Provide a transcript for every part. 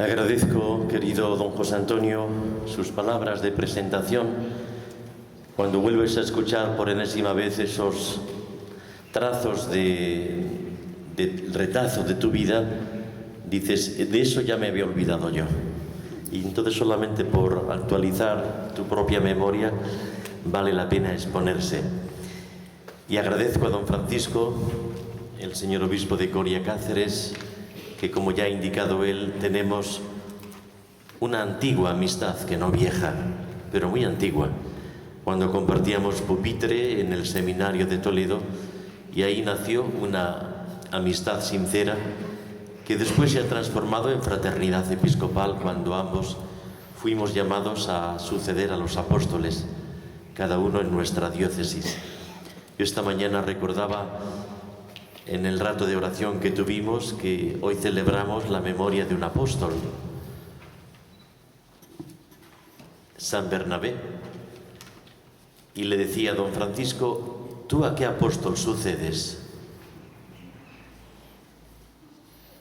Agradezco, querido don José Antonio, sus palabras de presentación. Cuando vuelves a escuchar por enésima vez esos trazos de retazo de tu vida, dices, de eso ya me había olvidado yo. Y entonces solamente por actualizar tu propia memoria vale la pena exponerse. Y agradezco a don Francisco, el señor obispo de Coria Cáceres, que como ya ha indicado él, tenemos una antigua amistad, que no vieja, pero muy antigua, cuando compartíamos pupitre en el seminario de Toledo, y ahí nació una amistad sincera que después se ha transformado en fraternidad episcopal cuando ambos fuimos llamados a suceder a los apóstoles, cada uno en nuestra diócesis. Yo esta mañana recordaba en el rato de oración que tuvimos que hoy celebramos la memoria de un apóstol, San Bernabé, y le decía a don Francisco, ¿tú a qué apóstol sucedes?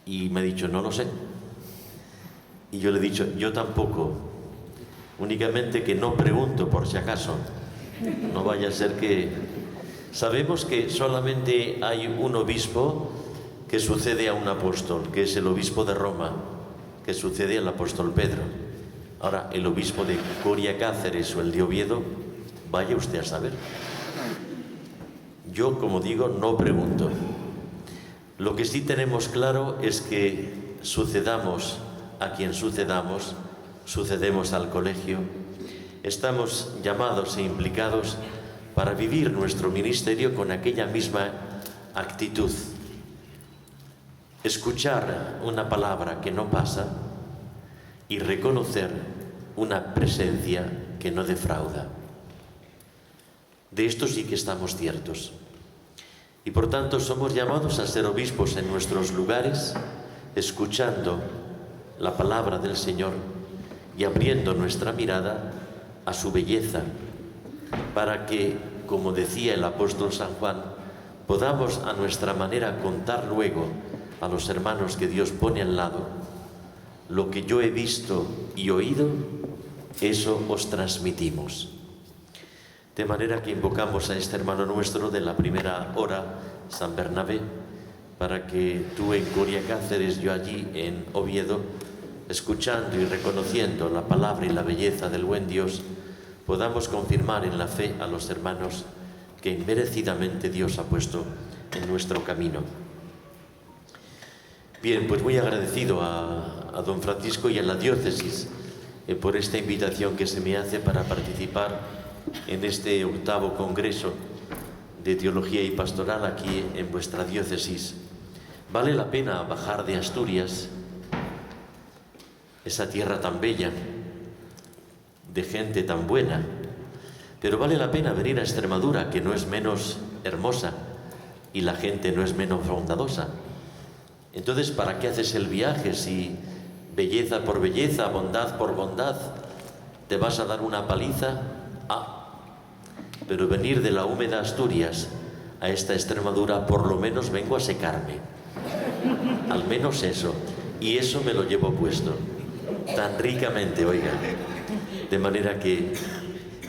Y me ha dicho, no lo sé. Y yo le he dicho, yo tampoco, únicamente que no pregunto por si acaso, no vaya a ser que... Sabemos que solamente hay un obispo que sucede a un apóstol, que es el obispo de Roma, que sucede al apóstol Pedro. Ahora, el obispo de Coria Cáceres o el de Oviedo, vaya usted a saber. Yo, como digo, no pregunto. Lo que sí tenemos claro es que sucedamos a quien sucedamos, sucedemos al colegio, estamos llamados e implicados para vivir nuestro ministerio con aquella misma actitud. Escuchar una palabra que no pasa y reconocer una presencia que no defrauda. De esto sí que estamos ciertos. Y por tanto somos llamados a ser obispos en nuestros lugares, escuchando la palabra del Señor y abriendo nuestra mirada a su belleza, para que, como decía el apóstol San Juan, podamos a nuestra manera contar luego a los hermanos que Dios pone al lado, lo que yo he visto y oído, eso os transmitimos. De manera que invocamos a este hermano nuestro de la primera hora, San Bernabé, para que tú en Coria Cáceres, yo allí en Oviedo, escuchando y reconociendo la palabra y la belleza del buen Dios, podamos confirmar en la fe a los hermanos que inmerecidamente Dios ha puesto en nuestro camino. Bien, pues muy agradecido a don Francisco y a la diócesis por esta invitación que se me hace para participar en este 8º Congreso de Teología y Pastoral aquí en vuestra diócesis. Vale la pena bajar de Asturias, esa tierra tan bella, de gente tan buena, pero vale la pena venir a Extremadura, que no es menos hermosa y la gente no es menos bondadosa. Entonces, ¿para qué haces el viaje si belleza por belleza, bondad por bondad, te vas a dar una paliza? Pero venir de la húmeda Asturias a esta Extremadura, por lo menos vengo a secarme, al menos eso, y eso me lo llevo puesto tan ricamente, oiga. De manera que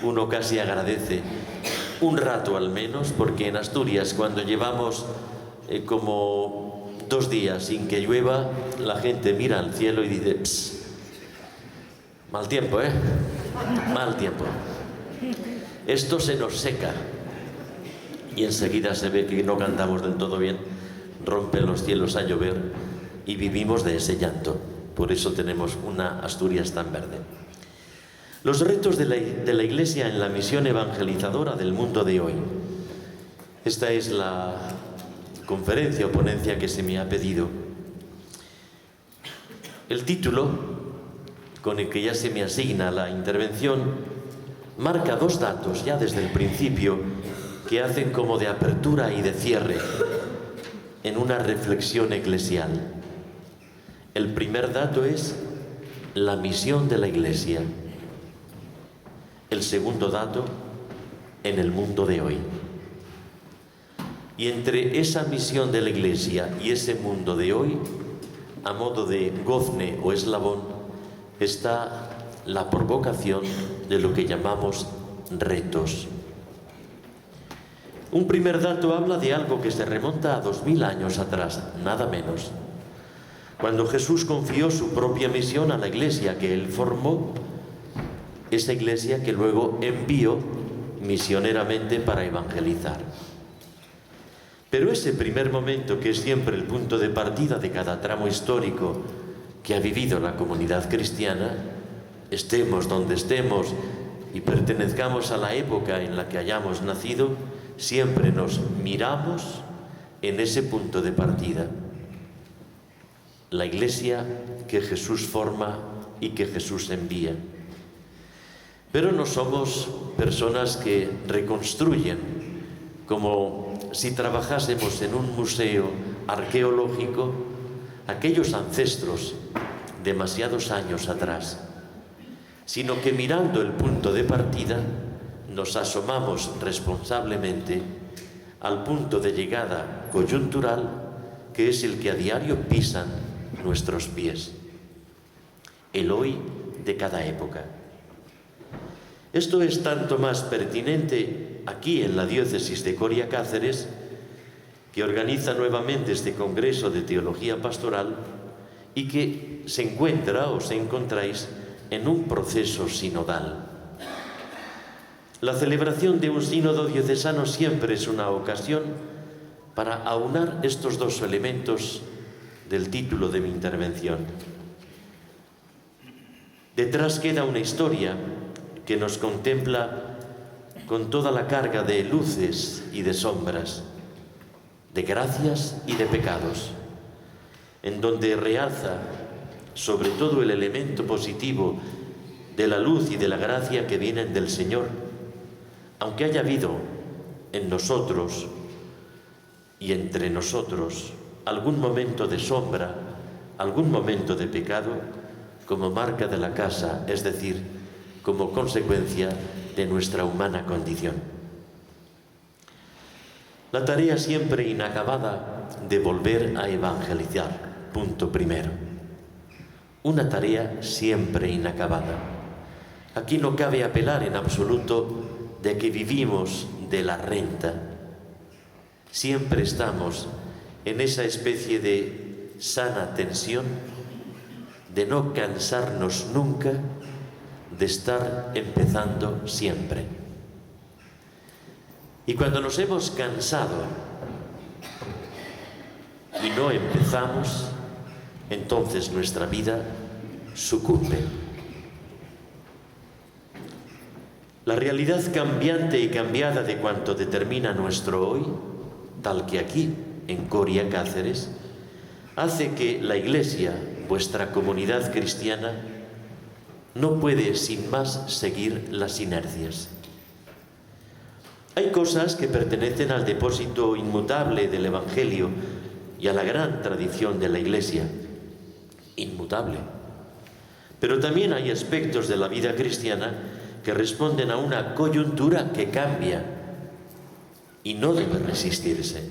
uno casi agradece un rato al menos, porque en Asturias cuando llevamos como 2 días sin que llueva, la gente mira al cielo y dice, psst, mal tiempo, mal tiempo. Esto se nos seca y enseguida se ve que no cantamos del todo bien, rompen los cielos a llover y vivimos de ese llanto. Por eso tenemos una Asturias tan verde. Los retos de la Iglesia en la misión evangelizadora del mundo de hoy. Esta es la conferencia o ponencia que se me ha pedido. El título con el que ya se me asigna la intervención marca 2 datos ya desde el principio que hacen como de apertura y de cierre en una reflexión eclesial. El primer dato es la misión de la Iglesia. El segundo dato, en el mundo de hoy. Y entre esa misión de la Iglesia y ese mundo de hoy a modo de gozne o eslabón, está la provocación de lo que llamamos retos. Un primer dato habla de algo que se remonta a 2000 años atrás, nada menos. Cuando Jesús confió su propia misión a la iglesia que él formó, esa iglesia que luego envió misioneramente para evangelizar. Pero ese primer momento, que es siempre el punto de partida de cada tramo histórico que ha vivido la comunidad cristiana, estemos donde estemos y pertenezcamos a la época en la que hayamos nacido, siempre nos miramos en ese punto de partida. La iglesia que Jesús forma y que Jesús envía. Pero no somos personas que reconstruyen como si trabajásemos en un museo arqueológico aquellos ancestros demasiados años atrás, sino que mirando el punto de partida nos asomamos responsablemente al punto de llegada coyuntural, que es el que a diario pisan nuestros pies, el hoy de cada época. Esto es tanto más pertinente aquí en la diócesis de Coria Cáceres, que organiza nuevamente este Congreso de Teología Pastoral y que se encuentra o se encontráis en un proceso sinodal. La celebración de un sínodo diocesano siempre es una ocasión para aunar estos dos elementos del título de mi intervención. Detrás queda una historia que nos contempla con toda la carga de luces y de sombras, de gracias y de pecados, en donde realza sobre todo el elemento positivo de la luz y de la gracia que vienen del Señor, aunque haya habido en nosotros y entre nosotros algún momento de sombra, algún momento de pecado, como marca de la casa, es decir, como consecuencia de nuestra humana condición. La tarea siempre inacabada de volver a evangelizar, punto primero. Una tarea siempre inacabada. Aquí no cabe apelar en absoluto de que vivimos de la renta. Siempre estamos en esa especie de sana tensión de no cansarnos nunca de estar empezando siempre. Y cuando nos hemos cansado y no empezamos, entonces nuestra vida sucumbe. La realidad cambiante y cambiada de cuanto determina nuestro hoy, tal que aquí, en Coria Cáceres, hace que la Iglesia, vuestra comunidad cristiana, no puede sin más seguir las inercias. Hay cosas que pertenecen al depósito inmutable del Evangelio y a la gran tradición de la Iglesia, inmutable. Pero también hay aspectos de la vida cristiana que responden a una coyuntura que cambia y no debe resistirse.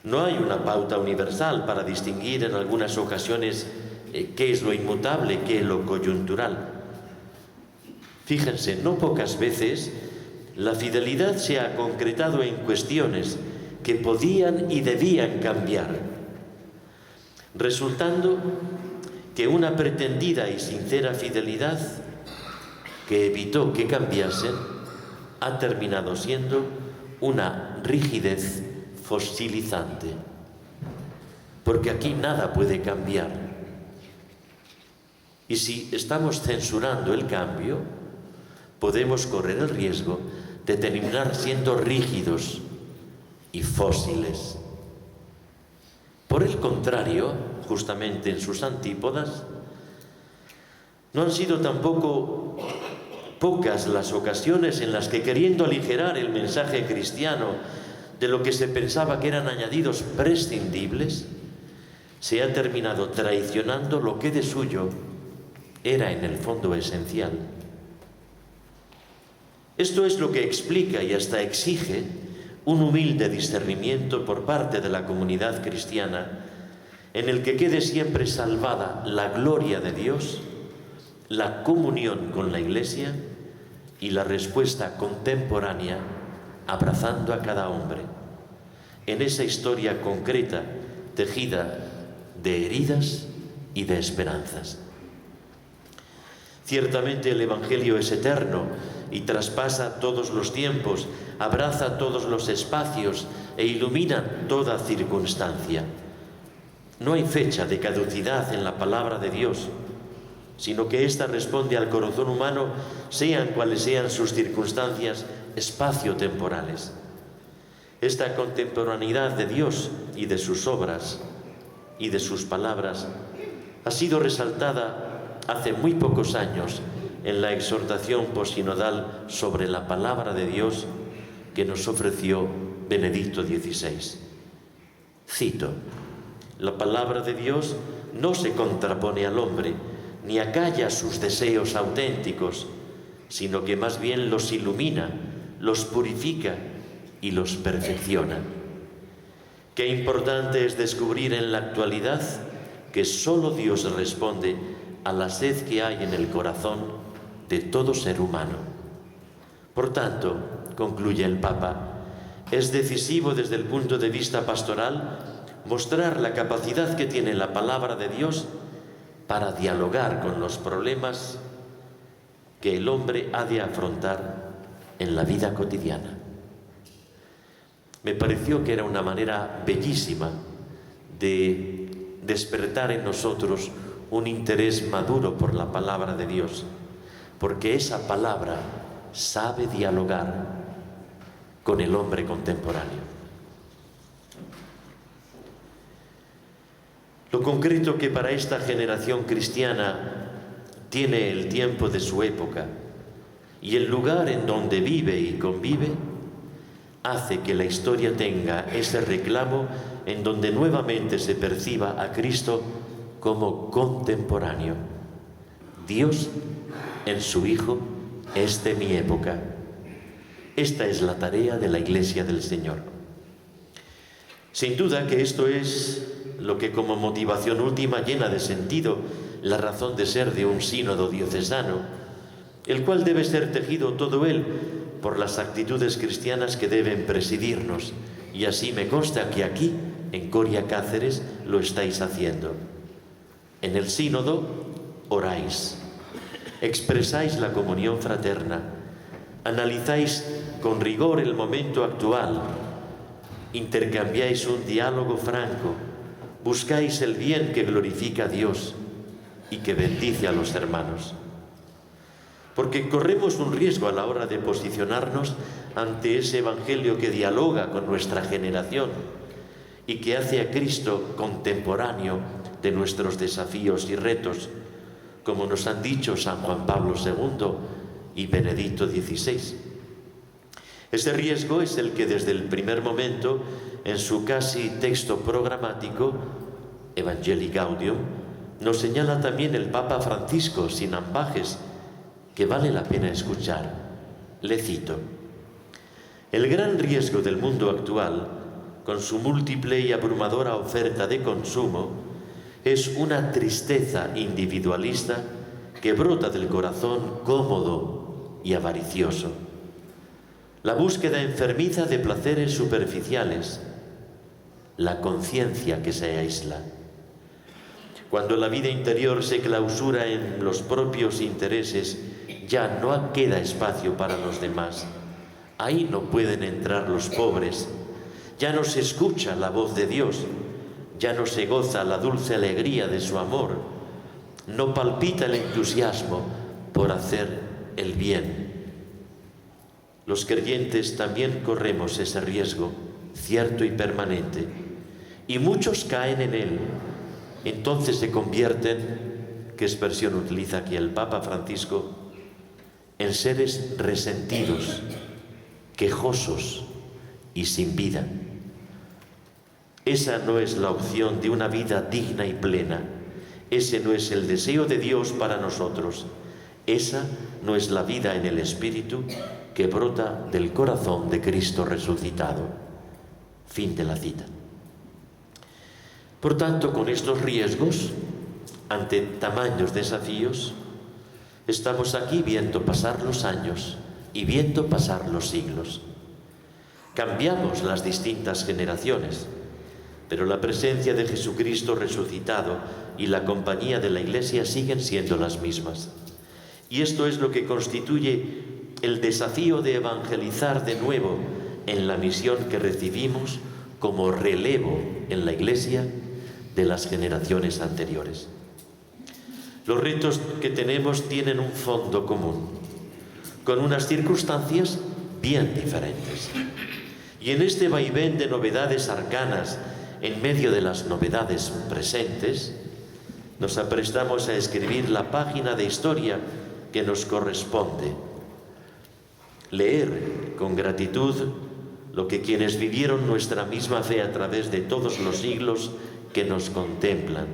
No hay una pauta universal para distinguir en algunas ocasiones qué es lo inmutable, qué es lo coyuntural. Fíjense, no pocas veces la fidelidad se ha concretado en cuestiones que podían y debían cambiar, resultando que una pretendida y sincera fidelidad que evitó que cambiasen ha terminado siendo una rigidez fosilizante, porque aquí nada puede cambiar. Y si estamos censurando el cambio, podemos correr el riesgo de terminar siendo rígidos y fósiles. Por el contrario, justamente en sus antípodas, no han sido tampoco pocas las ocasiones en las que, queriendo aligerar el mensaje cristiano de lo que se pensaba que eran añadidos prescindibles, se ha terminado traicionando lo que de suyo era en el fondo esencial. Esto es lo que explica y hasta exige un humilde discernimiento por parte de la comunidad cristiana en el que quede siempre salvada la gloria de Dios, la comunión con la Iglesia y la respuesta contemporánea abrazando a cada hombre en esa historia concreta tejida de heridas y de esperanzas. Ciertamente el Evangelio es eterno y traspasa todos los tiempos, abraza todos los espacios e ilumina toda circunstancia. No hay fecha de caducidad en la palabra de Dios, sino que ésta responde al corazón humano, sean cuales sean sus circunstancias espacio-temporales. Esta contemporaneidad de Dios y de sus obras y de sus palabras ha sido resaltada hace muy pocos años en la exhortación posinodal sobre la palabra de Dios que nos ofreció Benedicto XVI. Cito: la palabra de Dios no se contrapone al hombre, ni acalla sus deseos auténticos, sino que más bien los ilumina, los purifica y los perfecciona. Qué importante es descubrir en la actualidad que solo Dios responde a la sed que hay en el corazón de todo ser humano. Por tanto, concluye el Papa, es decisivo desde el punto de vista pastoral mostrar la capacidad que tiene la palabra de Dios para dialogar con los problemas que el hombre ha de afrontar en la vida cotidiana. Me pareció que era una manera bellísima de despertar en nosotros un interés maduro por la palabra de Dios, porque esa palabra sabe dialogar con el hombre contemporáneo. Lo concreto que para esta generación cristiana tiene el tiempo de su época y el lugar en donde vive y convive, hace que la historia tenga ese reclamo en donde nuevamente se perciba a Cristo como contemporáneo. Dios en su Hijo es de mi época. Esta es la tarea de la Iglesia del Señor. Sin duda que esto es lo que como motivación última llena de sentido la razón de ser de un sínodo diocesano, el cual debe ser tejido todo él por las actitudes cristianas que deben presidirnos, y así me consta que aquí, en Coria Cáceres, lo estáis haciendo. En el sínodo oráis, expresáis la comunión fraterna, analizáis con rigor el momento actual, intercambiáis un diálogo franco, buscáis el bien que glorifica a Dios y que bendice a los hermanos. Porque corremos un riesgo a la hora de posicionarnos ante ese Evangelio que dialoga con nuestra generación y que hace a Cristo contemporáneo de nuestros desafíos y retos, como nos han dicho San Juan Pablo II y Benedicto XVI. Ese riesgo es el que desde el primer momento, en su casi texto programático, Evangelii Gaudium, nos señala también el Papa Francisco, sin ambajes, que vale la pena escuchar. Le cito: el gran riesgo del mundo actual, con su múltiple y abrumadora oferta de consumo, es una tristeza individualista que brota del corazón cómodo y avaricioso. La búsqueda enfermiza de placeres superficiales, la conciencia que se aísla. Cuando la vida interior se clausura en los propios intereses, ya no queda espacio para los demás. Ahí no pueden entrar los pobres. Ya no se escucha la voz de Dios. Ya no se goza la dulce alegría de su amor. No palpita el entusiasmo por hacer el bien. Los creyentes también corremos ese riesgo, cierto y permanente, y muchos caen en él. Entonces se convierten, ¿qué expresión utiliza aquí el Papa Francisco?, en seres resentidos, quejosos y sin vida. Esa no es la opción de una vida digna y plena. Ese no es el deseo de Dios para nosotros. Esa no es la vida en el Espíritu que brota del corazón de Cristo resucitado. Fin de la cita. Por tanto, con estos riesgos, ante tamaños desafíos, estamos aquí viendo pasar los años y viendo pasar los siglos. Cambiamos las distintas generaciones, pero la presencia de Jesucristo resucitado y la compañía de la Iglesia siguen siendo las mismas. Y esto es lo que constituye el desafío de evangelizar de nuevo en la misión que recibimos como relevo en la Iglesia de las generaciones anteriores. Los retos que tenemos tienen un fondo común, con unas circunstancias bien diferentes. Y en este vaivén de novedades arcanas, en medio de las novedades presentes, nos aprestamos a escribir la página de historia que nos corresponde. Leer con gratitud lo que quienes vivieron nuestra misma fe a través de todos los siglos que nos contemplan.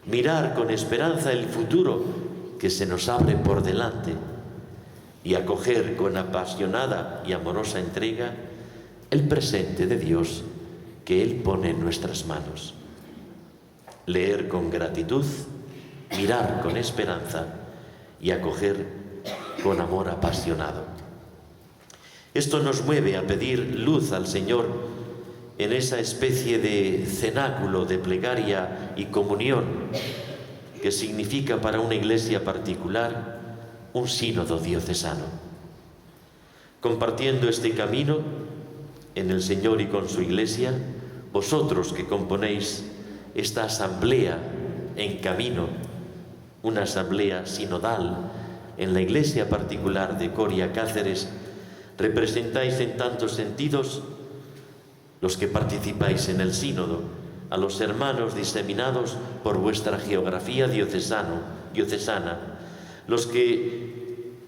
Mirar con esperanza el futuro que se nos abre por delante y acoger con apasionada y amorosa entrega el presente de Dios que Él pone en nuestras manos. Leer con gratitud, mirar con esperanza y acoger con amor apasionado. Esto nos mueve a pedir luz al Señor en esa especie de cenáculo de plegaria y comunión que significa para una iglesia particular un sínodo diocesano. Compartiendo este camino en el Señor y con su Iglesia, vosotros que componéis esta asamblea en camino, una asamblea sinodal en la Iglesia particular de Coria Cáceres, representáis en tantos sentidos los que participáis en el sínodo, a los hermanos diseminados por vuestra geografía diocesana,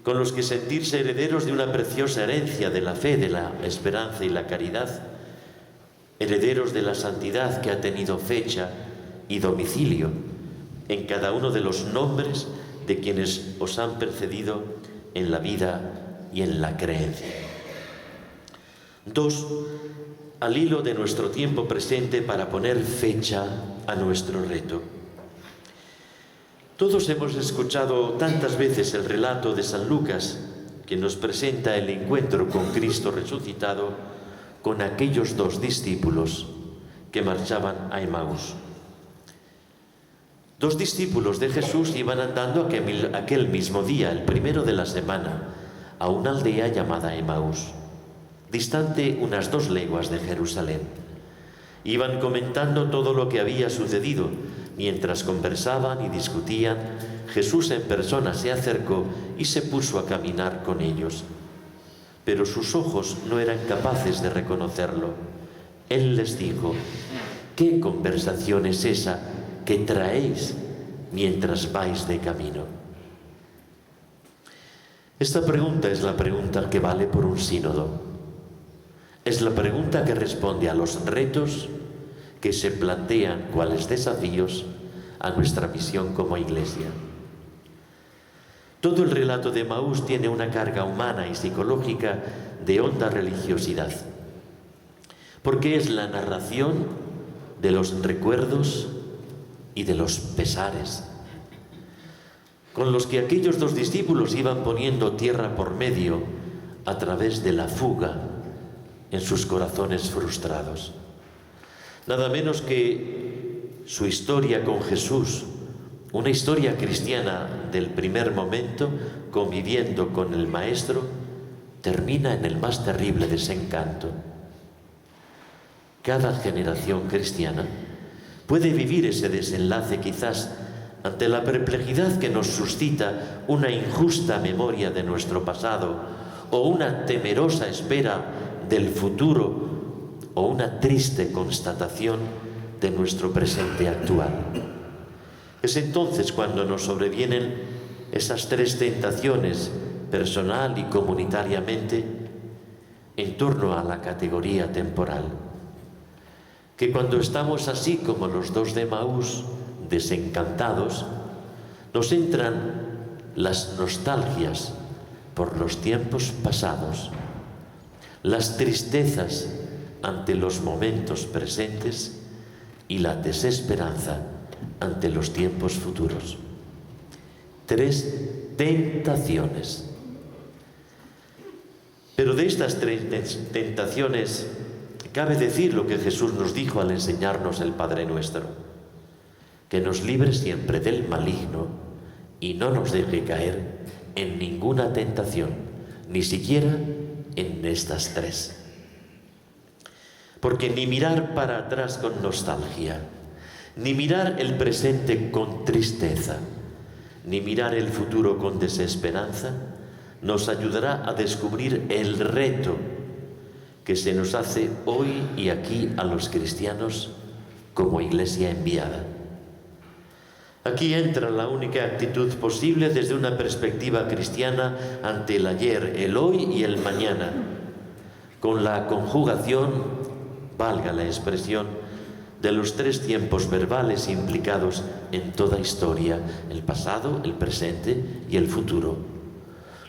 con los que sentirse herederos de una preciosa herencia de la fe, de la esperanza y la caridad, herederos de la santidad que ha tenido fecha y domicilio en cada uno de los nombres de quienes os han precedido en la vida y en la creencia. 2. Al hilo de nuestro tiempo presente para poner fecha a nuestro reto. Todos hemos escuchado tantas veces el relato de San Lucas que nos presenta el encuentro con Cristo resucitado con aquellos 2 discípulos que marchaban a Emaús. 2 discípulos de Jesús iban andando aquel mismo día, el primero de la semana, a una aldea llamada Emaús, distante unas 2 leguas de Jerusalén. Iban comentando todo lo que había sucedido. Mientras conversaban y discutían, Jesús en persona se acercó y se puso a caminar con ellos. Pero sus ojos no eran capaces de reconocerlo. Él les dijo: ¿qué conversación es esa que traéis mientras vais de camino? Esta pregunta es la pregunta que vale por un sínodo. Es la pregunta que responde a los retos que se plantean cuáles desafíos a nuestra misión como Iglesia. Todo el relato de Emaús tiene una carga humana y psicológica de honda religiosidad, porque es la narración de los recuerdos y de los pesares, con los que aquellos 2 discípulos iban poniendo tierra por medio a través de la fuga en sus corazones frustrados. Nada menos que su historia con Jesús, una historia cristiana del primer momento, conviviendo con el Maestro, termina en el más terrible desencanto. Cada generación cristiana puede vivir ese desenlace quizás ante la perplejidad que nos suscita una injusta memoria de nuestro pasado o una temerosa espera del futuro o una triste constatación de nuestro presente actual. Es entonces cuando nos sobrevienen esas 3 tentaciones, personal y comunitariamente, en torno a la categoría temporal. Que cuando estamos así como los 2 de Emaús, desencantados, nos entran las nostalgias por los tiempos pasados, las tristezas ante los momentos presentes y la desesperanza ante los tiempos futuros. 3 tentaciones. Pero de estas 3 tentaciones cabe decir lo que Jesús nos dijo al enseñarnos el Padre Nuestro: que nos libre siempre del maligno y no nos deje caer en ninguna tentación, ni siquiera en estas 3. Porque ni mirar para atrás con nostalgia, ni mirar el presente con tristeza, ni mirar el futuro con desesperanza, nos ayudará a descubrir el reto que se nos hace hoy y aquí a los cristianos como Iglesia enviada. Aquí entra la única actitud posible desde una perspectiva cristiana ante el ayer, el hoy y el mañana, con la conjugación, valga la expresión, de los 3 tiempos verbales implicados en toda historia: el pasado, el presente y el futuro.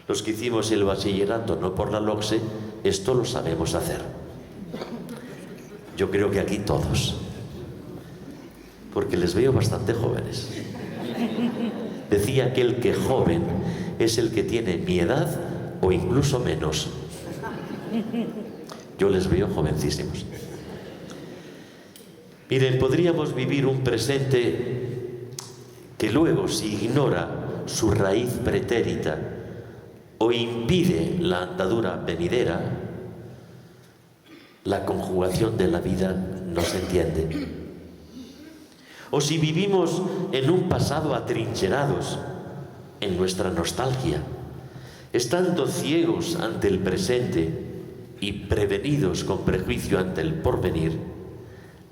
Los que hicimos el bachillerato no por la LOCSE, esto lo sabemos hacer. Yo creo que aquí todos, porque les veo bastante jóvenes. Decía aquel que joven es el que tiene mi edad o incluso menos. Yo les veo jovencísimos. Miren, podríamos vivir un presente que luego, si ignora su raíz pretérita o impide la andadura venidera, la conjugación de la vida no se entiende. O si vivimos en un pasado atrincherados, en nuestra nostalgia, estando ciegos ante el presente y prevenidos con prejuicio ante el porvenir,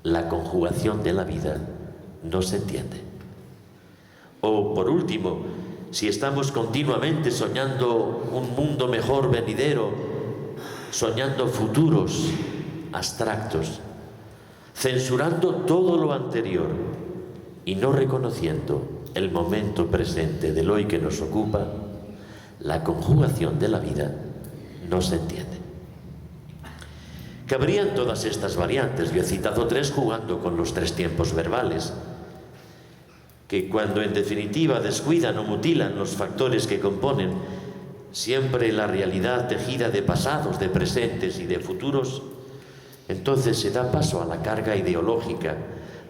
la conjugación de la vida no se entiende. O, por último, si estamos continuamente soñando un mundo mejor venidero, soñando futuros abstractos, censurando todo lo anterior y no reconociendo el momento presente del hoy que nos ocupa, la conjugación de la vida no se entiende. Cabrían todas estas variantes. Yo he citado 3 jugando con los 3 tiempos verbales, que cuando en definitiva descuidan o mutilan los factores que componen siempre la realidad tejida de pasados, de presentes y de futuros, entonces se da paso a la carga ideológica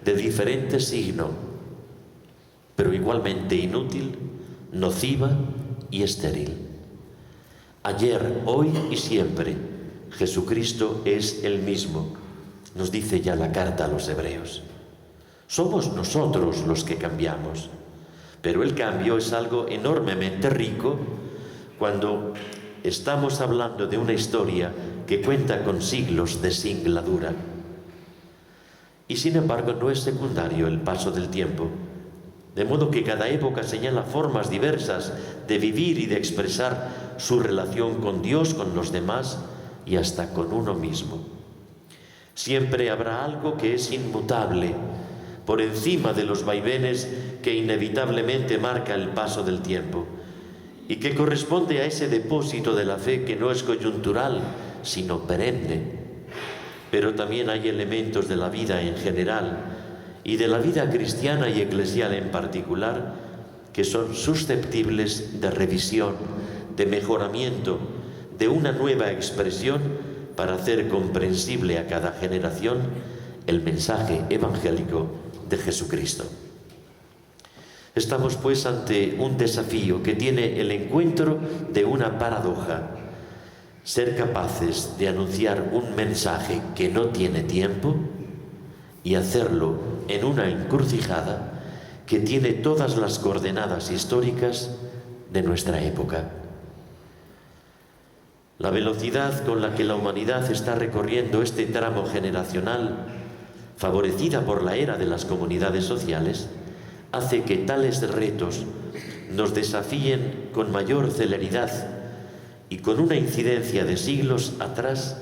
de diferente signo, pero igualmente inútil, nociva y estéril. Ayer, hoy y siempre, Jesucristo es el mismo, nos dice ya la carta a los hebreos. Somos nosotros los que cambiamos, pero el cambio es algo enormemente rico cuando estamos hablando de una historia que cuenta con siglos de singladura. Y sin embargo no es secundario el paso del tiempo, de modo que cada época señala formas diversas de vivir y de expresar su relación con Dios, con los demás y hasta con uno mismo. Siempre habrá algo que es inmutable, por encima de los vaivenes que inevitablemente marca el paso del tiempo, y que corresponde a ese depósito de la fe que no es coyuntural, sino perenne. Pero también hay elementos de la vida en general y de la vida cristiana y eclesial en particular que son susceptibles de revisión, de mejoramiento, de una nueva expresión para hacer comprensible a cada generación el mensaje evangélico de Jesucristo. Estamos pues ante un desafío que tiene el encuentro de una paradoja: ser capaces de anunciar un mensaje que no tiene tiempo y hacerlo en una encrucijada que tiene todas las coordenadas históricas de nuestra época. La velocidad con la que la humanidad está recorriendo este tramo generacional, favorecida por la era de las comunidades sociales, hace que tales retos nos desafíen con mayor celeridad y con una incidencia de siglos atrás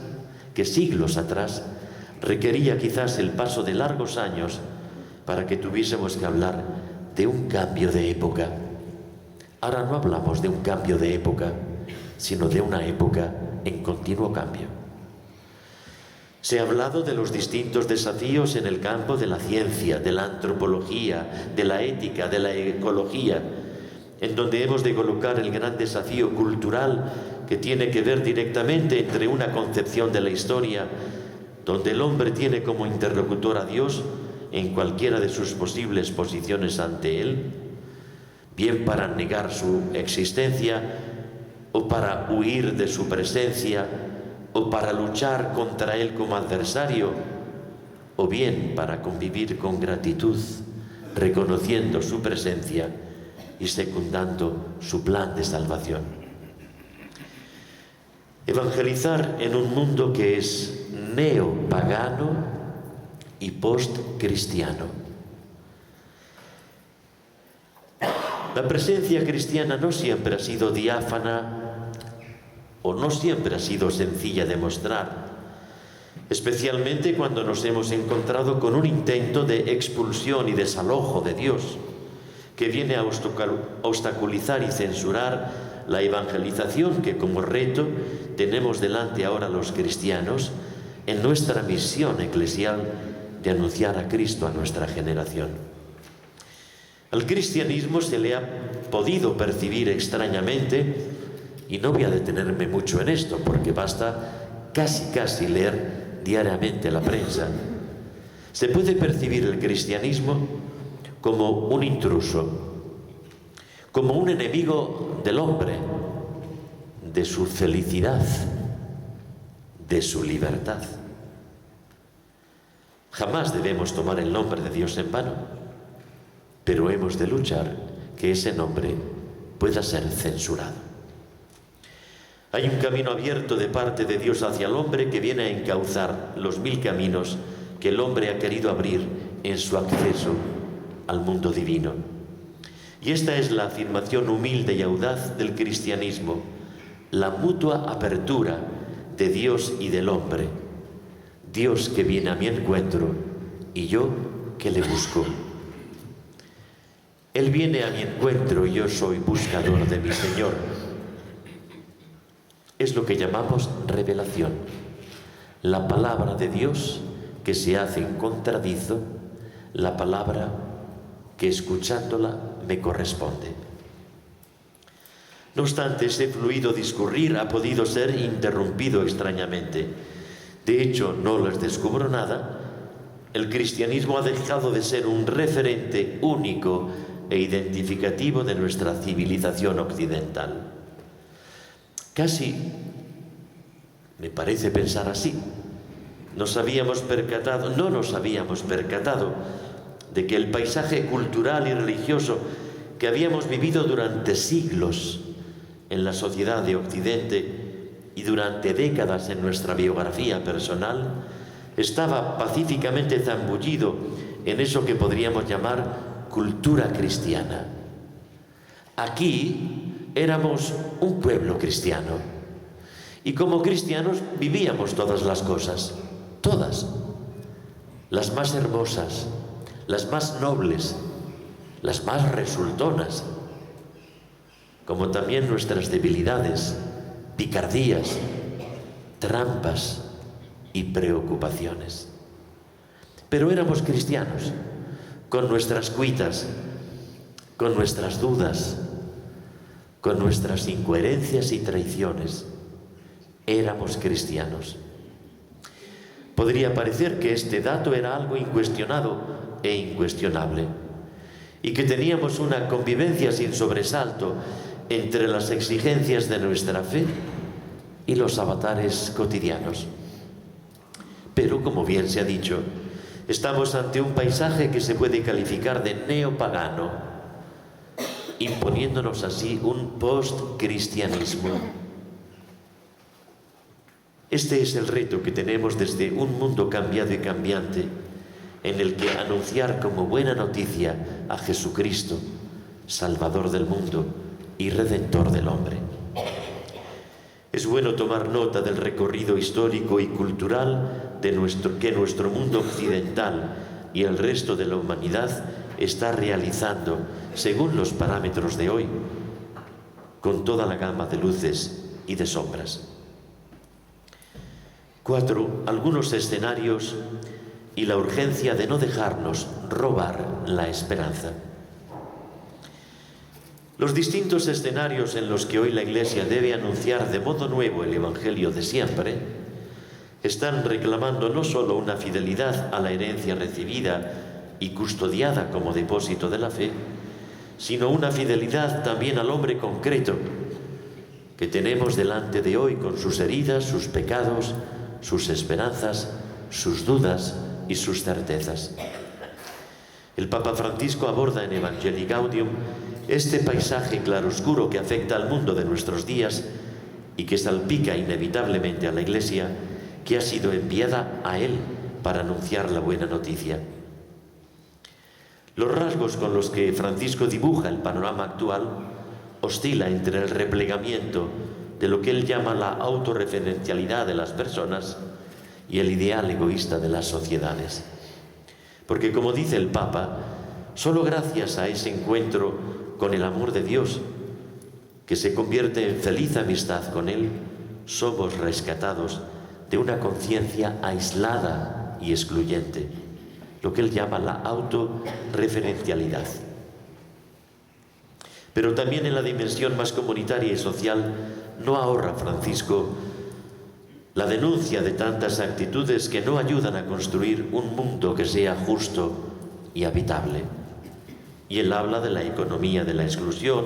requería quizás el paso de largos años para que tuviésemos que hablar de un cambio de época. Ahora no hablamos de un cambio de época, sino de una época en continuo cambio. Se ha hablado de los distintos desafíos en el campo de la ciencia, de la antropología, de la ética, de la ecología, en donde hemos de colocar el gran desafío cultural que tiene que ver directamente entre una concepción de la historia, donde el hombre tiene como interlocutor a Dios en cualquiera de sus posibles posiciones ante Él, bien para negar su existencia, o para huir de su presencia, o para luchar contra Él como adversario, o bien para convivir con gratitud, reconociendo su presencia y secundando su plan de salvación. Evangelizar en un mundo que es neopagano y postcristiano. La presencia cristiana no siempre ha sido diáfana o no siempre ha sido sencilla de mostrar, especialmente cuando nos hemos encontrado con un intento de expulsión y desalojo de Dios, que viene a obstaculizar y censurar la evangelización que como reto tenemos delante ahora los cristianos en nuestra misión eclesial de anunciar a Cristo a nuestra generación. Al cristianismo se le ha podido percibir extrañamente, y no voy a detenerme mucho en esto porque basta casi leer diariamente la prensa. Se puede percibir el cristianismo como un intruso, como un enemigo del hombre, de su felicidad, de su libertad. Jamás debemos tomar el nombre de Dios en vano, pero hemos de luchar que ese nombre pueda ser censurado. Hay un camino abierto de parte de Dios hacia el hombre que viene a encauzar los 1000 caminos que el hombre ha querido abrir en su acceso al mundo divino. Y esta es la afirmación humilde y audaz del cristianismo, la mutua apertura de Dios y del hombre. Dios que viene a mi encuentro y yo que le busco. Él viene a mi encuentro y yo soy buscador de mi Señor. Es lo que llamamos revelación, la palabra de Dios que se hace en contradizo, la palabra que escuchándola me corresponde. No obstante, ese fluido discurrir ha podido ser interrumpido extrañamente. De hecho, no les descubro nada, el cristianismo ha dejado de ser un referente único e identificativo de nuestra civilización occidental. Casi me parece pensar así. No nos habíamos percatado de que el paisaje cultural y religioso que habíamos vivido durante siglos en la sociedad de Occidente y durante décadas en nuestra biografía personal estaba pacíficamente zambullido en eso que podríamos llamar cultura cristiana. Aquí éramos un pueblo cristiano y como cristianos vivíamos todas las cosas, todas, las más hermosas, las más nobles, las más resultonas, como también nuestras debilidades, picardías, trampas y preocupaciones. Pero éramos cristianos, con nuestras cuitas, con nuestras dudas, con nuestras incoherencias y traiciones. Éramos cristianos. Podría parecer que este dato era algo incuestionado e incuestionable, y que teníamos una convivencia sin sobresalto entre las exigencias de nuestra fe y los avatares cotidianos. Pero, como bien se ha dicho, estamos ante un paisaje que se puede calificar de neopagano, imponiéndonos así un post-cristianismo. Este es el reto que tenemos desde un mundo cambiado y cambiante, en el que anunciar como buena noticia a Jesucristo, Salvador del mundo y Redentor del hombre. Es bueno tomar nota del recorrido histórico y cultural que nuestro mundo occidental y el resto de la humanidad está realizando según los parámetros de hoy, con toda la gama de luces y de sombras. 4. Algunos escenarios y la urgencia de no dejarnos robar la esperanza. Los distintos escenarios en los que hoy la Iglesia debe anunciar de modo nuevo el Evangelio de siempre están reclamando no solo una fidelidad a la herencia recibida y custodiada como depósito de la fe, sino una fidelidad también al hombre concreto que tenemos delante de hoy con sus heridas, sus pecados, sus esperanzas, sus dudas y sus certezas. El Papa Francisco aborda en Evangelii Gaudium este paisaje claroscuro que afecta al mundo de nuestros días y que salpica inevitablemente a la Iglesia, que ha sido enviada a él para anunciar la buena noticia. Los rasgos con los que Francisco dibuja el panorama actual oscila entre el replegamiento de lo que él llama la autorreferencialidad de las personas y el ideal egoísta de las sociedades. Porque, como dice el Papa, solo gracias a ese encuentro con el amor de Dios, que se convierte en feliz amistad con Él, somos rescatados de una conciencia aislada y excluyente, lo que él llama la autorreferencialidad. Pero también en la dimensión más comunitaria y social no ahorra Francisco la denuncia de tantas actitudes que no ayudan a construir un mundo que sea justo y habitable. Y él habla de la economía de la exclusión,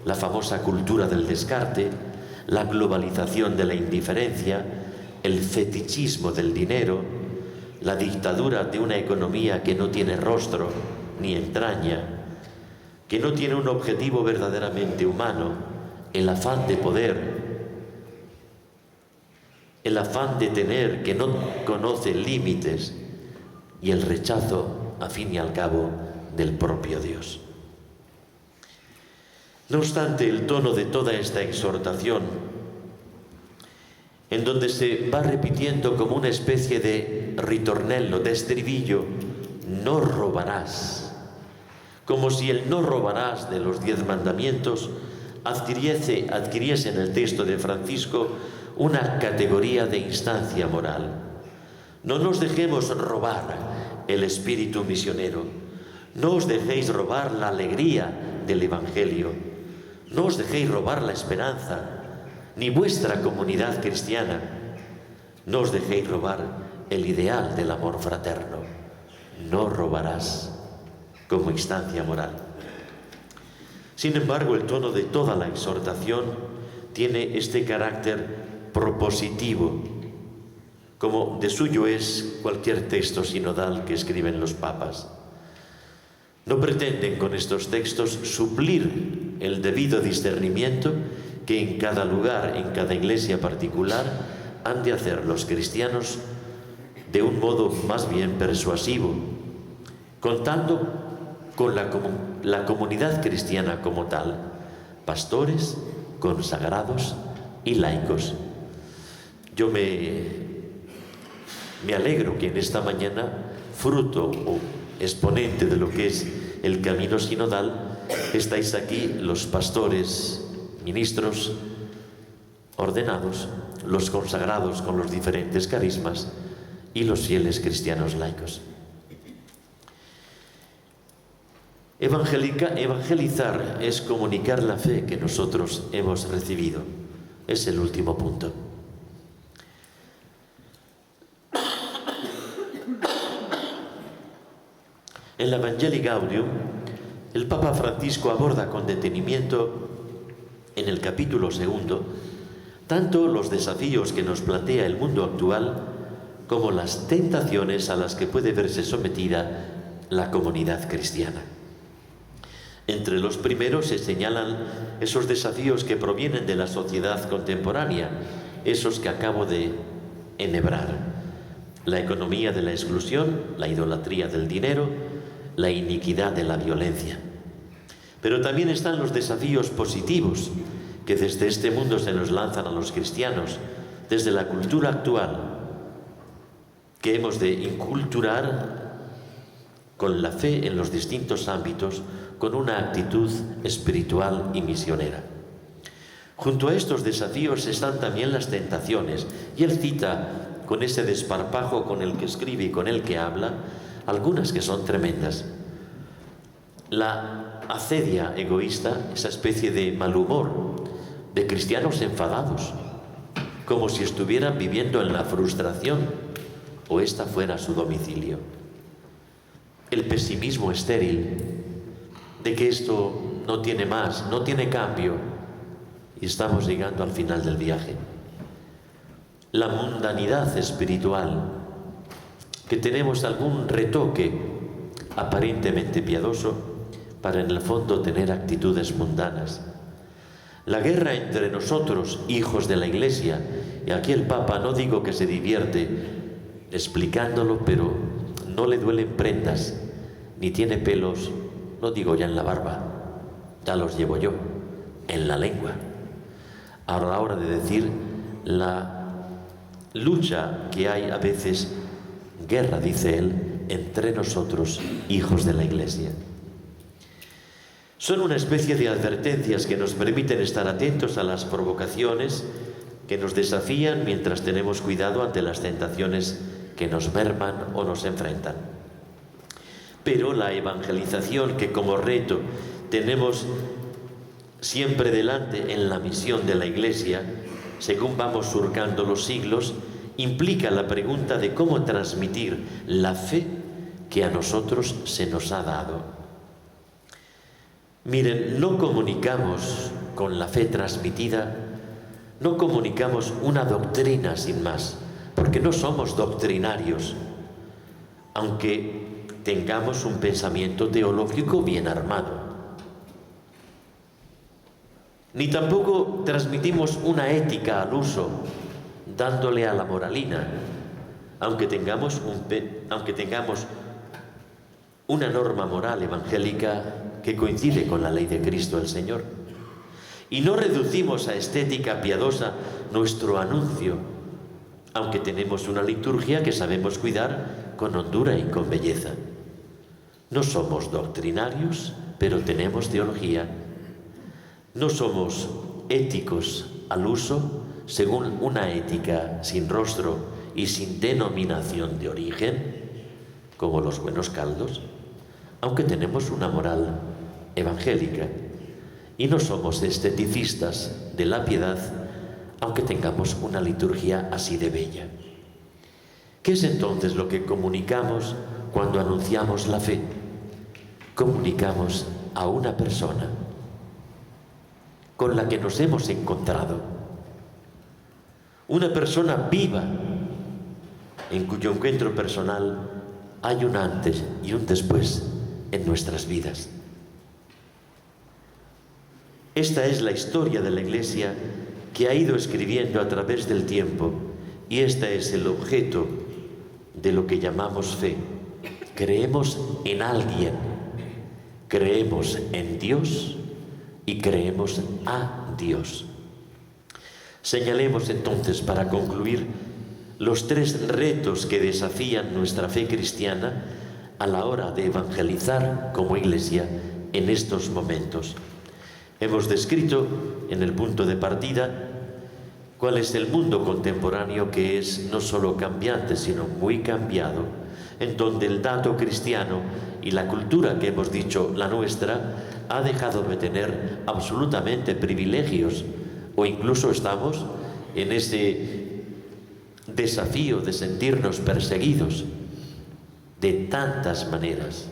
la famosa cultura del descarte, la globalización de la indiferencia, el fetichismo del dinero, la dictadura de una economía que no tiene rostro ni entraña, que no tiene un objetivo verdaderamente humano, el afán de poder, el afán de tener que no conoce límites y el rechazo, a fin y al cabo, del propio Dios. No obstante, el tono de toda esta exhortación, en donde se va repitiendo como una especie de ritornello, de estribillo, no robarás, como si el no robarás de los 10 mandamientos adquiriese en el texto de Francisco una categoría de instancia moral. No nos dejemos robar el espíritu misionero, no os dejéis robar la alegría del Evangelio, no os dejéis robar la esperanza, ni vuestra comunidad cristiana, no os dejéis robar el ideal del amor fraterno. No robarás como instancia moral. Sin embargo, el tono de toda la exhortación tiene este carácter propositivo, como de suyo es cualquier texto sinodal que escriben los papas. No pretenden con estos textos suplir el debido discernimiento que en cada lugar, en cada iglesia particular, han de hacer los cristianos de un modo más bien persuasivo, contando con la comunidad cristiana como tal, pastores, consagrados y laicos. Yo me alegro que en esta mañana, fruto o exponente de lo que es el camino sinodal, estáis aquí los pastores, ministros ordenados, los consagrados con los diferentes carismas y los fieles cristianos laicos. Evangelizar es comunicar la fe que nosotros hemos recibido. Es el último punto. En la Evangelii Gaudium, el Papa Francisco aborda con detenimiento en el capítulo 2 tanto los desafíos que nos plantea el mundo actual como las tentaciones a las que puede verse sometida la comunidad cristiana. Entre los primeros se señalan esos desafíos que provienen de la sociedad contemporánea, esos que acabo de enhebrar: la economía de la exclusión, la idolatría del dinero, la iniquidad de la violencia. Pero también están los desafíos positivos que desde este mundo se nos lanzan a los cristianos, desde la cultura actual, que hemos de inculturar con la fe en los distintos ámbitos, con una actitud espiritual y misionera. Junto a estos desafíos están también las tentaciones, y él cita con ese desparpajo con el que escribe y con el que habla, algunas que son tremendas. La acedia egoísta, esa especie de mal humor, de cristianos enfadados, como si estuvieran viviendo en la frustración o esta fuera su domicilio. El pesimismo estéril de que esto no tiene más, no tiene cambio y estamos llegando al final del viaje. La mundanidad espiritual, que tenemos algún retoque aparentemente piadoso para en el fondo tener actitudes mundanas. La guerra entre nosotros, hijos de la Iglesia, y aquí el Papa no digo que se divierte explicándolo, pero no le duelen prendas, ni tiene pelos, no digo ya en la barba, ya los llevo yo, en la lengua. A la hora de decir la lucha que hay a veces, guerra, dice él, entre nosotros, hijos de la Iglesia. Son una especie de advertencias que nos permiten estar atentos a las provocaciones que nos desafían mientras tenemos cuidado ante las tentaciones que nos merman o nos enfrentan. Pero la evangelización que como reto tenemos siempre delante en la misión de la Iglesia, según vamos surcando los siglos, implica la pregunta de cómo transmitir la fe que a nosotros se nos ha dado. Miren, no comunicamos con la fe transmitida, no comunicamos una doctrina sin más, porque no somos doctrinarios, aunque tengamos un pensamiento teológico bien armado. Ni tampoco transmitimos una ética al uso, dándole a la moralina, aunque tengamos una norma moral evangélica que coincide con la ley de Cristo el Señor. Y no reducimos a estética piadosa nuestro anuncio, aunque tenemos una liturgia que sabemos cuidar con hondura y con belleza. No somos doctrinarios, pero tenemos teología. No somos éticos al uso según una ética sin rostro y sin denominación de origen, como los buenos caldos, aunque tenemos una moral evangélica. Y no somos esteticistas de la piedad, aunque tengamos una liturgia así de bella. ¿Qué es entonces lo que comunicamos cuando anunciamos la fe? Comunicamos a una persona con la que nos hemos encontrado, una persona viva, en cuyo encuentro personal hay un antes y un después en nuestras vidas. Esta es la historia de la Iglesia que ha ido escribiendo a través del tiempo, y este es el objeto de lo que llamamos fe. Creemos en alguien, creemos en Dios y creemos a Dios. Señalemos entonces, para concluir, los tres retos que desafían nuestra fe cristiana a la hora de evangelizar como Iglesia en estos momentos. Hemos descrito en el punto de partida cuál es el mundo contemporáneo, que es no solo cambiante, sino muy cambiado, en donde el dato cristiano y la cultura que hemos dicho, la nuestra, ha dejado de tener absolutamente privilegios, o incluso estamos en ese desafío de sentirnos perseguidos de tantas maneras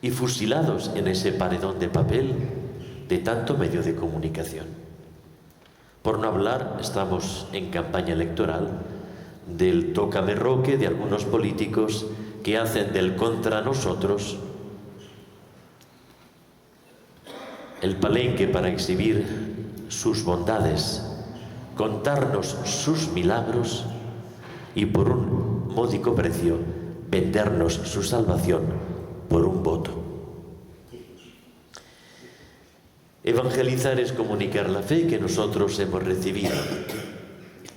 y fusilados en ese paredón de papel de tanto medio de comunicación. Por no hablar, estamos en campaña electoral, del tócame-roque de algunos políticos que hacen del contra nosotros el palenque para exhibir sus bondades, contarnos sus milagros y por un módico precio vendernos su salvación por un voto. Evangelizar es comunicar la fe que nosotros hemos recibido.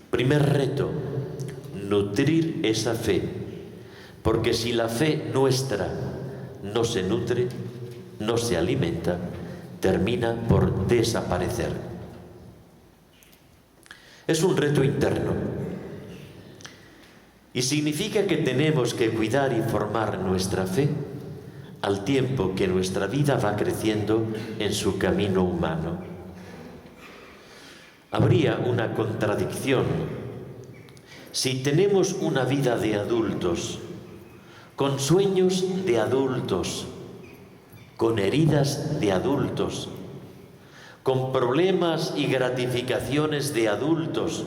Primer reto, nutrir esa fe, porque si la fe nuestra no se nutre, no se alimenta, termina por desaparecer. Es un reto interno. Y significa que tenemos que cuidar y formar nuestra fe al tiempo que nuestra vida va creciendo en su camino humano. Habría una contradicción si tenemos una vida de adultos, con sueños de adultos, con heridas de adultos, con problemas y gratificaciones de adultos.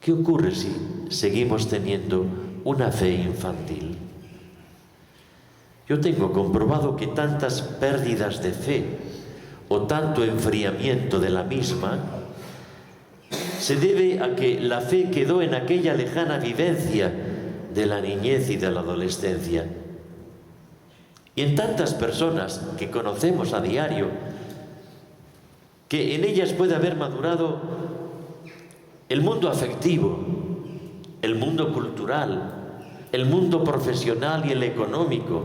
¿Qué ocurre si seguimos teniendo una fe infantil? Yo tengo comprobado que tantas pérdidas de fe o tanto enfriamiento de la misma se debe a que la fe quedó en aquella lejana vivencia de la niñez y de la adolescencia. Y en tantas personas que conocemos a diario, que en ellas puede haber madurado el mundo afectivo, el mundo cultural, el mundo profesional y el económico,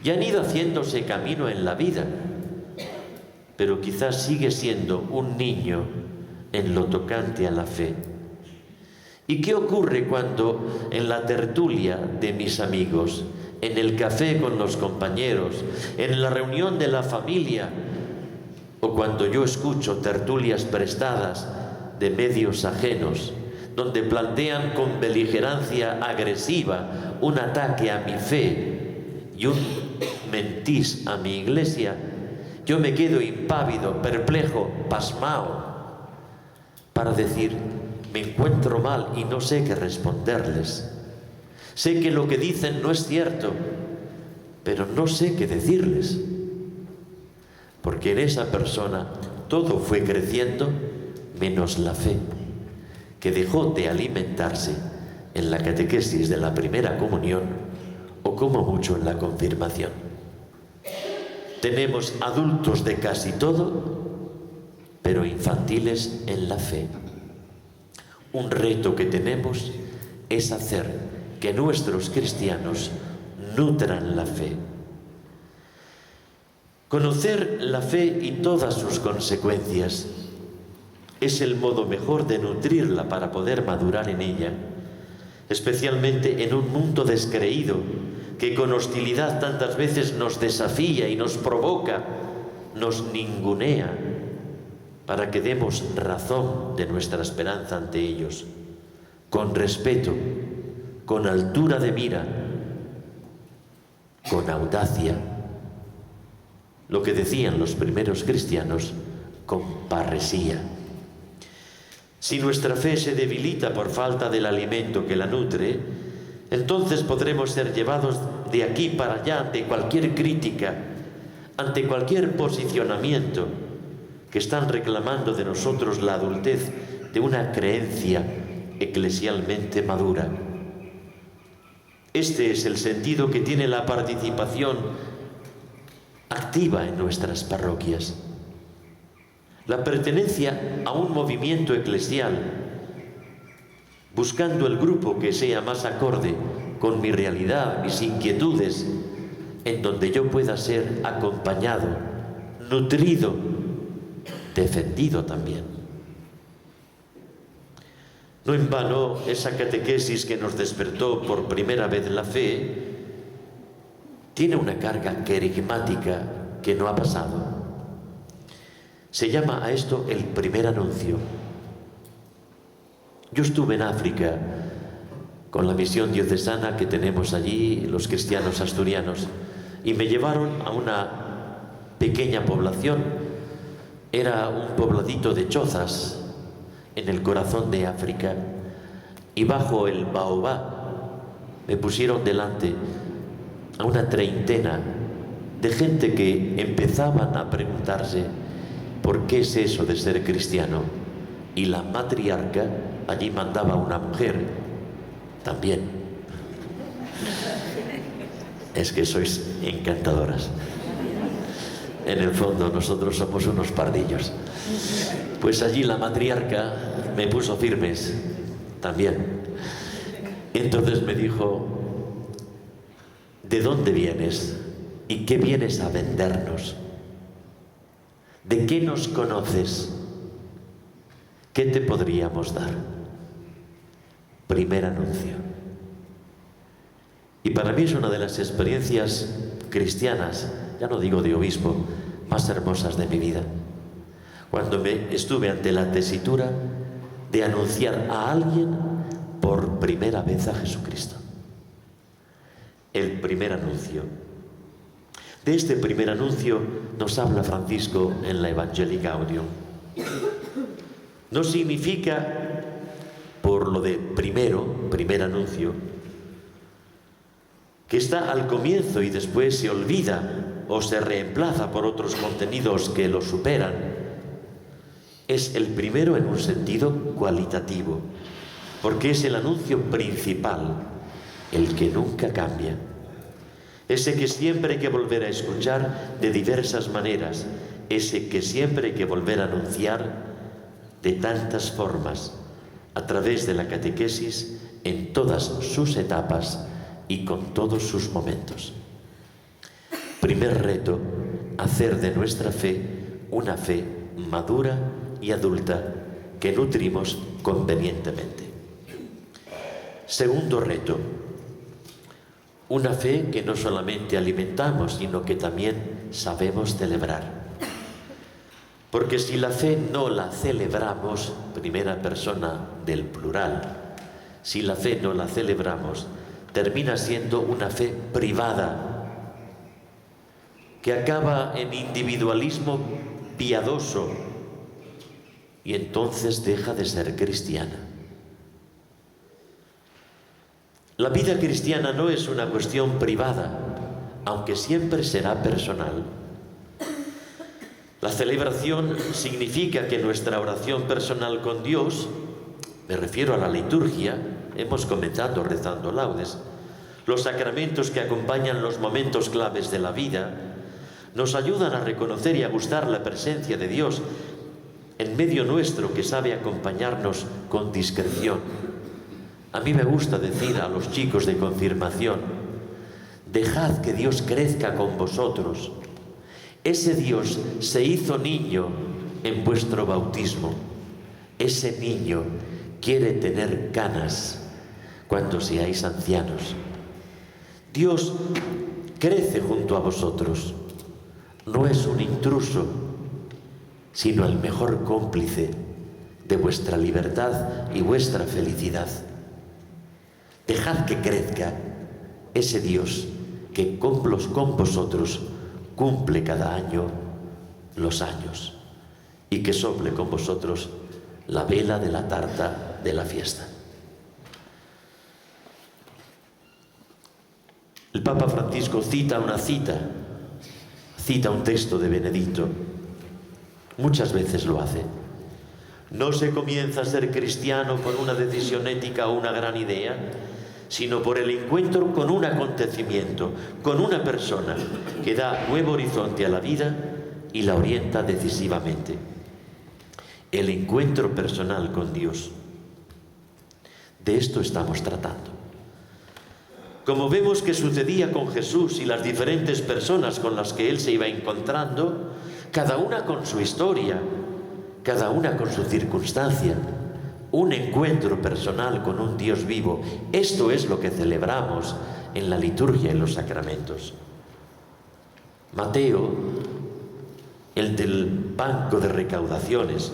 y han ido haciéndose camino en la vida, pero quizás sigue siendo un niño en lo tocante a la fe. ¿Y qué ocurre cuando en la tertulia de mis amigos, en el café con los compañeros, en la reunión de la familia, o cuando yo escucho tertulias prestadas de medios ajenos, donde plantean con beligerancia agresiva un ataque a mi fe y un mentís a mi iglesia, yo me quedo impávido, perplejo, pasmao, para decir, me encuentro mal y no sé qué responderles. Sé que lo que dicen no es cierto, pero no sé qué decirles, porque en esa persona todo fue creciendo menos la fe, que dejó de alimentarse en la catequesis de la primera comunión o como mucho en la confirmación. Tenemos adultos de casi todo, pero infantiles en la fe. Un reto que tenemos es hacer que nuestros cristianos nutran la fe. Conocer la fe y todas sus consecuencias es el modo mejor de nutrirla para poder madurar en ella, especialmente en un mundo descreído que con hostilidad tantas veces nos desafía y nos provoca, nos ningunea, para que demos razón de nuestra esperanza ante ellos, con respeto, con altura de mira, con audacia, lo que decían los primeros cristianos, con parresía. Si nuestra fe se debilita por falta del alimento que la nutre, entonces podremos ser llevados de aquí para allá ante cualquier crítica, ante cualquier posicionamiento que están reclamando de nosotros la adultez de una creencia eclesialmente madura. Este es el sentido que tiene la participación activa en nuestras parroquias. La pertenencia a un movimiento eclesial, buscando el grupo que sea más acorde con mi realidad, mis inquietudes, en donde yo pueda ser acompañado, nutrido, defendido también. No en vano, esa catequesis que nos despertó por primera vez la fe tiene una carga querigmática que no ha pasado. Se llama a esto el primer anuncio. Yo estuve en África con la misión diocesana que tenemos allí, los cristianos asturianos, y me llevaron a una pequeña población. Era un pobladito de chozas en el corazón de África, y bajo el baobá me pusieron delante a una treintena de gente que empezaban a preguntarse ¿por qué es eso de ser cristiano? Y la matriarca allí mandaba una mujer también. Es que sois encantadoras. En el fondo nosotros somos unos pardillos. Pues allí la matriarca me puso firmes también. Entonces me dijo, ¿de dónde vienes? ¿Y qué vienes a vendernos? ¿De qué nos conoces? ¿Qué te podríamos dar? primer anuncio. Y para mí es una de las experiencias cristianas, ya no digo de obispo, más hermosas de mi vida. Cuando estuve ante la tesitura de anunciar a alguien por primera vez a Jesucristo. El primer anuncio. De este primer anuncio nos habla Francisco en la Evangelii Gaudium. No significa, por lo de primer anuncio, que está al comienzo y después se olvida o se reemplaza por otros contenidos que lo superan. Es el primero en un sentido cualitativo, porque es el anuncio principal, el que nunca cambia. Ese que siempre hay que volver a escuchar de diversas maneras, ese que siempre hay que volver a anunciar de tantas formas, a través de la catequesis, en todas sus etapas y con todos sus momentos. Primer reto, hacer de nuestra fe una fe madura y adulta que nutrimos convenientemente. Segundo reto, una fe que no solamente alimentamos, sino que también sabemos celebrar. Porque si la fe no la celebramos, primera persona del plural, si la fe no la celebramos, termina siendo una fe privada, que acaba en individualismo piadoso y entonces deja de ser cristiana. La vida cristiana no es una cuestión privada, aunque siempre será personal. La celebración significa que nuestra oración personal con Dios, me refiero a la liturgia, hemos comenzado rezando laudes, los sacramentos que acompañan los momentos claves de la vida, nos ayudan a reconocer y a gustar la presencia de Dios en medio nuestro, que sabe acompañarnos con discreción. A mí me gusta decir a los chicos de confirmación: dejad que Dios crezca con vosotros. Ese Dios se hizo niño en vuestro bautismo. Ese niño quiere tener canas cuando seáis ancianos. Dios crece junto a vosotros. No es un intruso, sino el mejor cómplice de vuestra libertad y vuestra felicidad. Dejad que crezca ese Dios que con vosotros cumple cada año los años y que sople con vosotros la vela de la tarta de la fiesta. El Papa Francisco cita un texto de Benedicto. Muchas veces lo hace. No se comienza a ser cristiano por una decisión ética o una gran idea, sino por el encuentro con un acontecimiento, con una persona que da nuevo horizonte a la vida y la orienta decisivamente. El encuentro personal con Dios. De esto estamos tratando. Como vemos que sucedía con Jesús y las diferentes personas con las que Él se iba encontrando, cada una con su historia, cada una con su circunstancia, un encuentro personal con un Dios vivo. Esto es lo que celebramos en la liturgia y en los sacramentos. Mateo, el del banco de recaudaciones.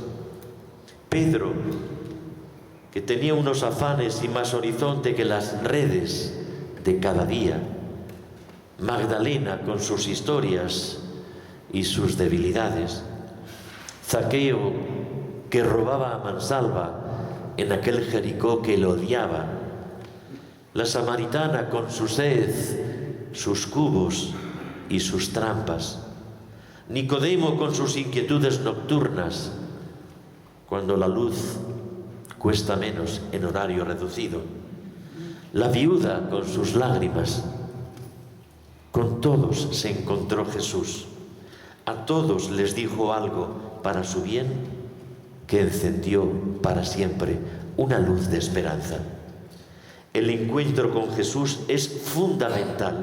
Pedro, que tenía unos afanes y más horizonte que las redes de cada día. Magdalena, con sus historias y sus debilidades. Zaqueo, que robaba a mansalva en aquel Jericó que lo odiaba. La samaritana, con su sed, sus cubos y sus trampas. Nicodemo, con sus inquietudes nocturnas, cuando la luz cuesta menos en horario reducido. La viuda, con sus lágrimas. Con todos se encontró Jesús. A todos les dijo algo para su bien, que encendió para siempre una luz de esperanza. El encuentro con Jesús es fundamental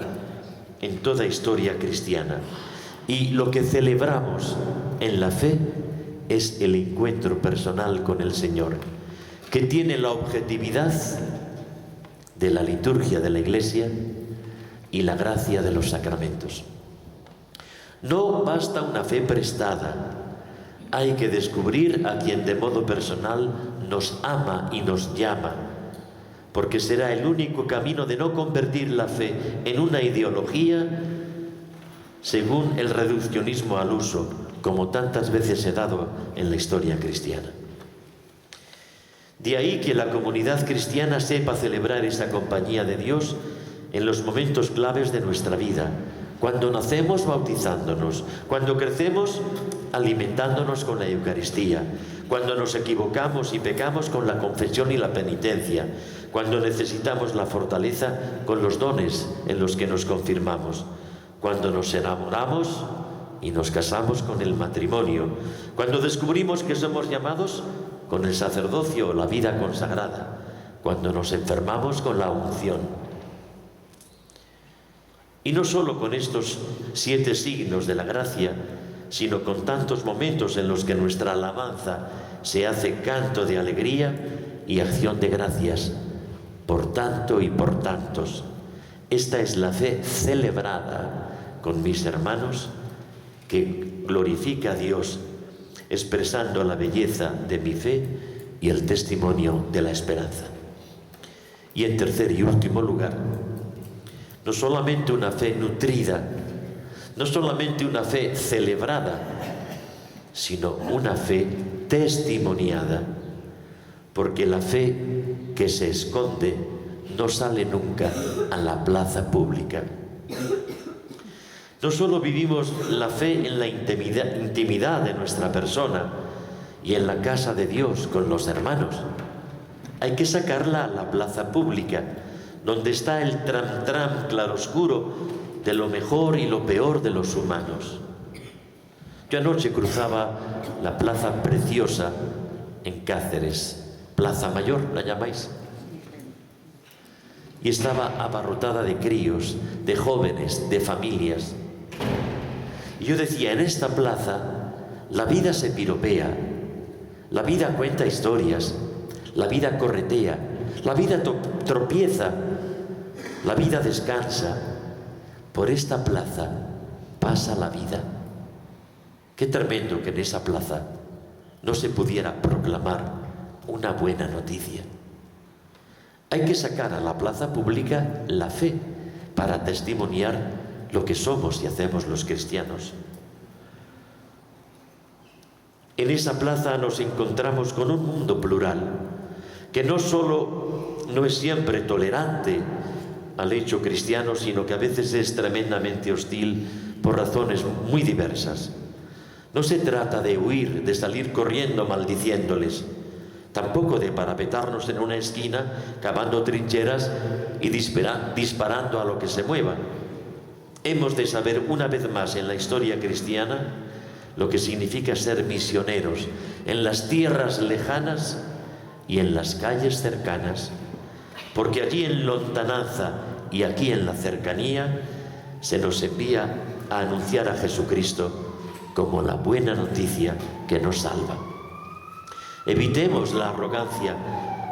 en toda historia cristiana, y lo que celebramos en la fe es el encuentro personal con el Señor, que tiene la objetividad de la liturgia de la Iglesia y la gracia de los sacramentos. No basta una fe prestada, hay que descubrir a quien de modo personal nos ama y nos llama, porque será el único camino de no convertir la fe en una ideología según el reduccionismo al uso, como tantas veces se ha dado en la historia cristiana. De ahí que la comunidad cristiana sepa celebrar esa compañía de Dios en los momentos claves de nuestra vida, cuando nacemos bautizándonos, cuando crecemos alimentándonos con la Eucaristía, cuando nos equivocamos y pecamos con la confesión y la penitencia, cuando necesitamos la fortaleza con los dones en los que nos confirmamos, cuando nos enamoramos y nos casamos con el matrimonio, cuando descubrimos que somos llamados con el sacerdocio o la vida consagrada, cuando nos enfermamos con la unción. Y no solo con estos 7 signos de la gracia, sino con tantos momentos en los que nuestra alabanza se hace canto de alegría y acción de gracias, por tanto y por tantos. Esta es la fe celebrada con mis hermanos, que glorifica a Dios, expresando la belleza de mi fe y el testimonio de la esperanza. Y en tercer y último lugar, no solamente una fe nutrida, no solamente una fe celebrada, sino una fe testimoniada, porque la fe que se esconde no sale nunca a la plaza pública. No solo vivimos la fe en la intimidad de nuestra persona y en la casa de Dios con los hermanos, hay que sacarla a la plaza pública, donde está el tram-tram claroscuro de lo mejor y lo peor de los humanos. Yo anoche cruzaba la plaza preciosa en Cáceres, Plaza Mayor, ¿la llamáis? Y estaba abarrotada de críos, de jóvenes, de familias. Y yo decía, en esta plaza la vida se piropea, la vida cuenta historias, la vida corretea, la vida tropieza, la vida descansa. Por esta plaza pasa la vida. Qué tremendo que en esa plaza no se pudiera proclamar una buena noticia. Hay que sacar a la plaza pública la fe para testimoniar lo que somos y hacemos los cristianos. En esa plaza nos encontramos con un mundo plural, que no solo no es siempre tolerante al hecho cristiano, sino que a veces es tremendamente hostil por razones muy diversas. No se trata de huir, de salir corriendo maldiciéndoles, tampoco de parapetarnos en una esquina, cavando trincheras y disparando a lo que se mueva. Hemos de saber una vez más en la historia cristiana lo que significa ser misioneros en las tierras lejanas y en las calles cercanas, porque allí en lontananza y aquí en la cercanía se nos envía a anunciar a Jesucristo como la buena noticia que nos salva. Evitemos la arrogancia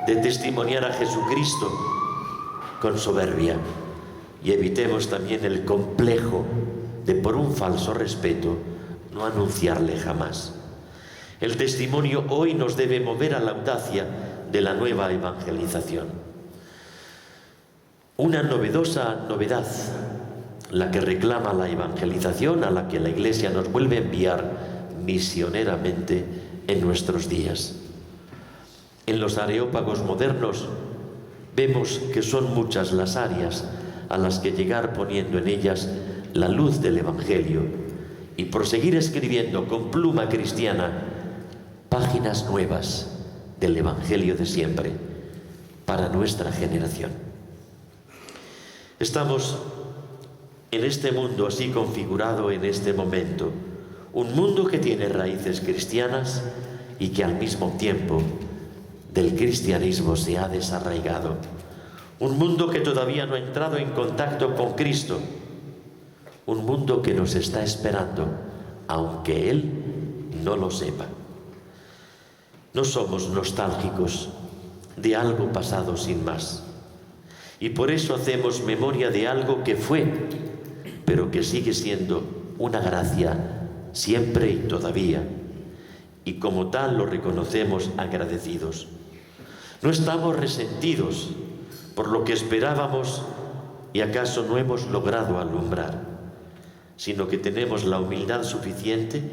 de testimoniar a Jesucristo con soberbia y evitemos también el complejo de, por un falso respeto, no anunciarle jamás. El testimonio hoy nos debe mover a la audacia de la nueva evangelización. Una novedosa novedad, la que reclama la evangelización, a la que la Iglesia nos vuelve a enviar misioneramente en nuestros días. En los areópagos modernos vemos que son muchas las áreas a las que llegar poniendo en ellas la luz del Evangelio y proseguir escribiendo con pluma cristiana páginas nuevas del Evangelio de siempre para nuestra generación. Estamos en este mundo así configurado en este momento, un mundo que tiene raíces cristianas y que al mismo tiempo del cristianismo se ha desarraigado. Un mundo que todavía no ha entrado en contacto con Cristo. Un mundo que nos está esperando, aunque Él no lo sepa. No somos nostálgicos de algo pasado sin más. Y por eso hacemos memoria de algo que fue, pero que sigue siendo una gracia siempre y todavía. Y como tal lo reconocemos agradecidos. No estamos resentidos por lo que esperábamos y acaso no hemos logrado alumbrar, sino que tenemos la humildad suficiente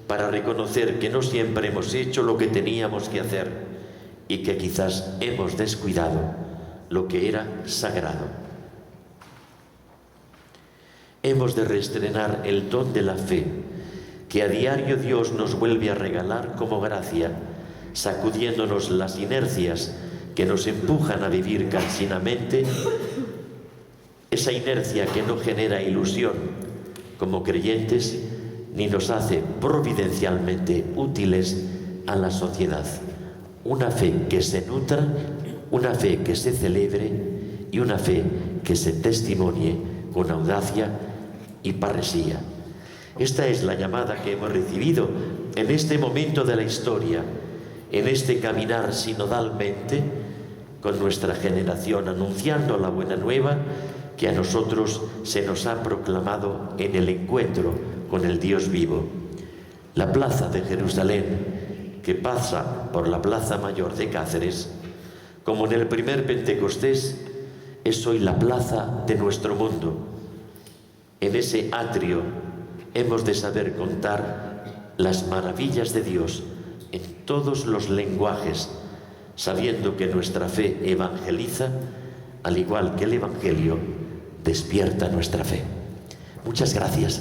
para reconocer que no siempre hemos hecho lo que teníamos que hacer y que quizás hemos descuidado lo que era sagrado. Hemos de reestrenar el don de la fe que a diario Dios nos vuelve a regalar como gracia, sacudiéndonos las inercias que nos empujan a vivir cansinamente, esa inercia que no genera ilusión como creyentes ni nos hace providencialmente útiles a la sociedad. Una fe que se nutra, una fe que se celebre y una fe que se testimonie con audacia y parresía. Esta es la llamada que hemos recibido en este momento de la historia, en este caminar sinodalmente con nuestra generación, anunciando la buena nueva que a nosotros se nos ha proclamado en el encuentro con el Dios vivo. La plaza de Jerusalén, que pasa por la Plaza Mayor de Cáceres, como en el primer Pentecostés, es hoy la plaza de nuestro mundo. En ese atrio hemos de saber contar las maravillas de Dios en todos los lenguajes, sabiendo que nuestra fe evangeliza, al igual que el Evangelio despierta nuestra fe. Muchas gracias.